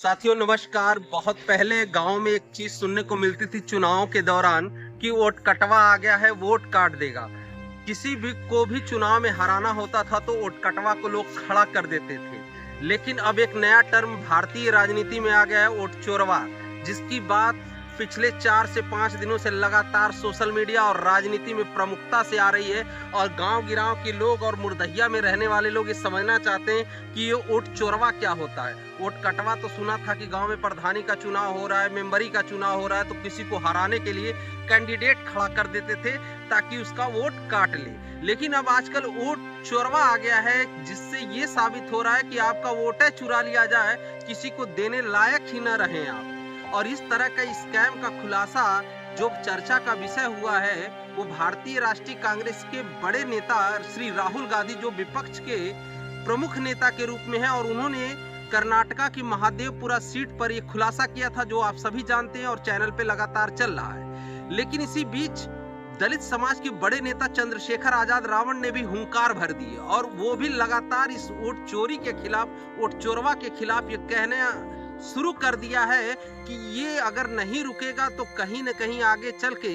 साथियों नमस्कार। बहुत पहले गांव में एक चीज सुनने को मिलती थी चुनाव के दौरान कि वोट कटवा आ गया है, वोट काट देगा। किसी भी को भी चुनाव में हराना होता था तो वोट कटवा को लोग खड़ा कर देते थे। लेकिन अब एक नया टर्म भारतीय राजनीति में आ गया है, वोट चोरवा, जिसकी बात पिछले 4 से 5 दिनों से लगातार सोशल मीडिया और राजनीति में प्रमुखता से आ रही है। और गांव गिरांव के लोग और मुर्दहिया में रहने वाले लोग ये समझना चाहते हैं कि ये वोट चोरवा क्या होता है। वोट कटवा तो सुना था कि गांव में प्रधानी का चुनाव हो रहा है, मेंबरी का चुनाव हो रहा है, तो किसी को हराने के लिए कैंडिडेट खड़ा कर देते थे ताकि उसका वोट काट ले। लेकिन अब आजकल वोट चोरवा आ गया है, जिससे ये साबित हो रहा है कि आपका वोट है चुरा लिया जाए, किसी को देने लायक ही न रहे आप। और इस तरह का स्कैम का खुलासा जो चर्चा का विषय हुआ है वो भारतीय राष्ट्रीय कांग्रेस के बड़े नेता श्री राहुल गांधी, जो विपक्ष के प्रमुख नेता के रूप में है, और उन्होंने कर्नाटका की महादेवपुरा सीट पर यह खुलासा किया था, जो आप सभी जानते हैं और चैनल पे लगातार चल रहा है। लेकिन इसी बीच दलित समाज के बड़े नेता चंद्रशेखर आजाद रावण ने भी हुंकार भर दी और वो भी लगातार इस वोट चोरी के खिलाफ, वोट चोरवा के खिलाफ ये कहने शुरू कर दिया है कि ये अगर नहीं रुकेगा तो कहीं न कहीं आगे चल के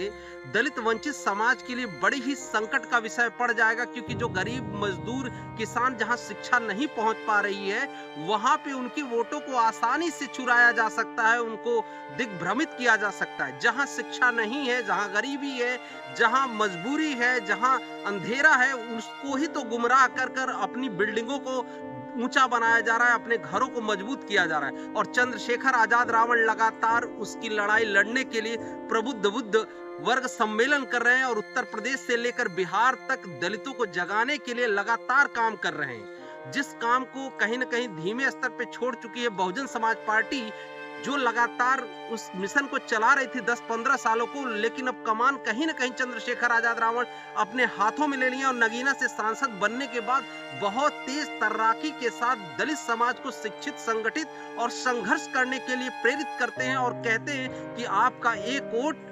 दलित वंचित समाज के लिए बड़ी ही संकट का विषय पड़ जाएगा। क्योंकि जो गरीब मजदूर किसान जहां शिक्षा नहीं पहुंच पा रही है, वहां पे उनकी वोटों को आसानी से चुराया जा सकता है, उनको दिग्भ्रमित किया जा सकता है। जहां शिक्षा नहीं है, जहां गरीबी है, जहां मजबूरी है, जहां अंधेरा है, उसको ही तो गुमराह कर कर अपनी बिल्डिंगों को ऊंचा बनाया जा रहा है, अपने घरों को मजबूत किया जा रहा है। और चंद्रशेखर आजाद रावण लगातार उसकी लड़ाई लड़ने के लिए प्रबुद्ध बुद्ध वर्ग सम्मेलन कर रहे हैं और उत्तर प्रदेश से लेकर बिहार तक दलितों को जगाने के लिए लगातार काम कर रहे हैं। जिस काम को कहीं न कहीं धीमे स्तर पे छोड़ चुकी है बहुजन समाज पार्टी, जो लगातार उस मिशन को चला रही थी 10-15 सालों को, लेकिन अब कमान कहीं न कहीं चंद्रशेखर आजाद रावण अपने हाथों में ले लिया। और नगीना से सांसद बनने के बाद बहुत तेज तर्राकी के साथ दलित समाज को शिक्षित, संगठित और संघर्ष करने के लिए प्रेरित करते हैं और कहते हैं कि आपका एक वोट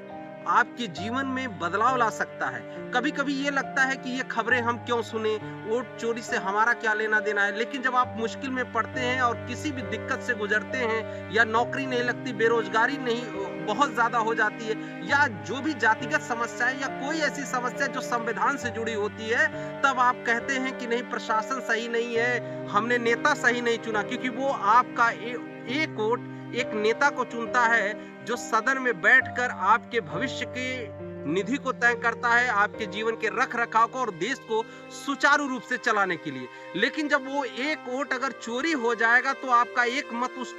आपके जीवन में बदलाव ला सकता है। कभी कभी ये लगता है कि ये खबरें हम क्यों सुने, वोट चोरी से हमारा क्या लेना देना है। लेकिन जब आप मुश्किल में पड़ते हैं और किसी भी दिक्कत से गुजरते हैं, या नौकरी नहीं लगती, बेरोजगारी नहीं बहुत ज्यादा हो जाती है, या जो भी जातिगत समस्या है या कोई ऐसी समस्या जो संविधान से जुड़ी होती है, तब आप कहते हैं कि नहीं, प्रशासन सही नहीं है, हमने नेता सही नहीं चुना। क्योंकि वो आपका एक वोट एक नेता को चुनता है जो सदन में बैठकर आपके भविष्य के निधि को तय करता है, आपके जीवन के रख रखाव को और देश को सुचारू रूप से चलाने के लिए। लेकिन जब वो एक वोट अगर चोरी हो जाएगा तो आपका एक मत उस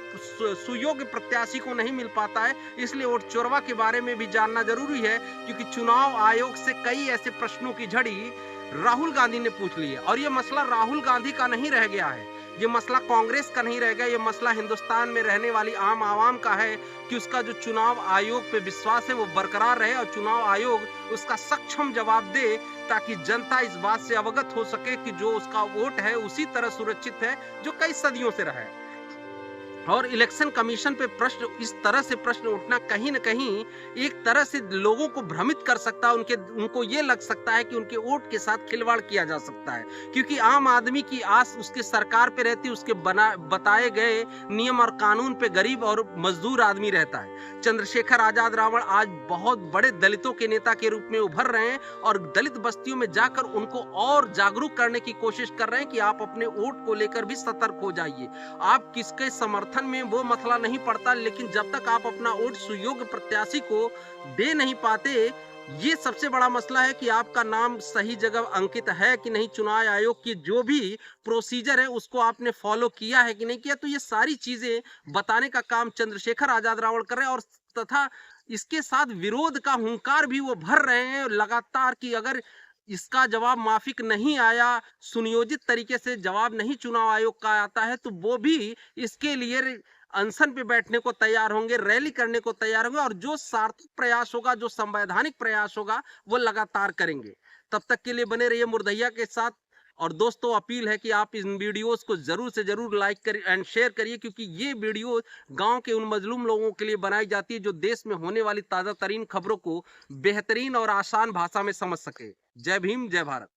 सुयोग्य प्रत्याशी को नहीं मिल पाता है। इसलिए वोट चोरवा के बारे में भी जानना जरूरी है, क्योंकि चुनाव आयोग से कई ऐसे प्रश्नों की झड़ी राहुल गांधी ने पूछ ली है। और ये मसला राहुल गांधी का नहीं रह गया है, ये मसला कांग्रेस का नहीं रह गया, ये मसला हिंदुस्तान में रहने वाली आम आवाम का है कि उसका जो चुनाव आयोग पे विश्वास है वो बरकरार रहे और चुनाव आयोग उसका सक्षम जवाब दे, ताकि जनता इस बात से अवगत हो सके कि जो उसका वोट है उसी तरह सुरक्षित है जो कई सदियों से रहा है। और इलेक्शन कमीशन पे प्रश्न, इस तरह से प्रश्न उठना कहीं न कहीं एक तरह से लोगों को भ्रमित कर सकता है। उनको ये लग सकता है कि उनके वोट के साथ खिलवाड़ किया जा सकता है, क्योंकि आम आदमी की आस उसके सरकार पे रहती है, उसके बताए गए नियम और कानून पे गरीब और मजदूर आदमी रहता है। चंद्रशेखर आजाद रावण आज बहुत बड़े दलितों के नेता के रूप में उभर रहे हैं और दलित बस्तियों में जाकर उनको और जागरूक करने की कोशिश कर रहे हैं कि आप अपने वोट को लेकर भी सतर्क हो जाइए। आप किसके समर्थन में वो मसला नहीं पड़ता, लेकिन जब तक आप अपना वोट सुयोग्य प्रत्याशी को दे नहीं पाते, ये सबसे बड़ा मसला है कि आपका नाम सही जगह अंकित है कि नहीं, चुनाव आयोग की जो भी प्रोसीजर है उसको आपने फॉलो किया है कि नहीं किया। तो ये सारी चीजें बताने का काम चंद्रशेखर आजाद रावण कर रहे हैं, और तथा इसके साथ विरोध का हुंकार भी वो भर रहे हैं लगातार कि अगर इसका जवाब माफिक नहीं आया, सुनियोजित तरीके से जवाब नहीं चुनाव आयोग का आता है, तो वो भी इसके लिए अनशन पे बैठने को तैयार होंगे, रैली करने को तैयार होंगे, और जो सार्थक प्रयास होगा, जो संवैधानिक प्रयास होगा, वो लगातार करेंगे। तब तक के लिए बने रहिए मुर्दहिया के साथ। और दोस्तों, अपील है कि आप इन वीडियोस को जरूर से जरूर लाइक करिए एंड शेयर करिए, क्योंकि ये वीडियो गांव के उन मजलूम लोगों के लिए बनाई जाती है जो देश में होने वाली ताजा तरीन खबरों को बेहतरीन और आसान भाषा में समझ सके। जय भीम, जय भारत।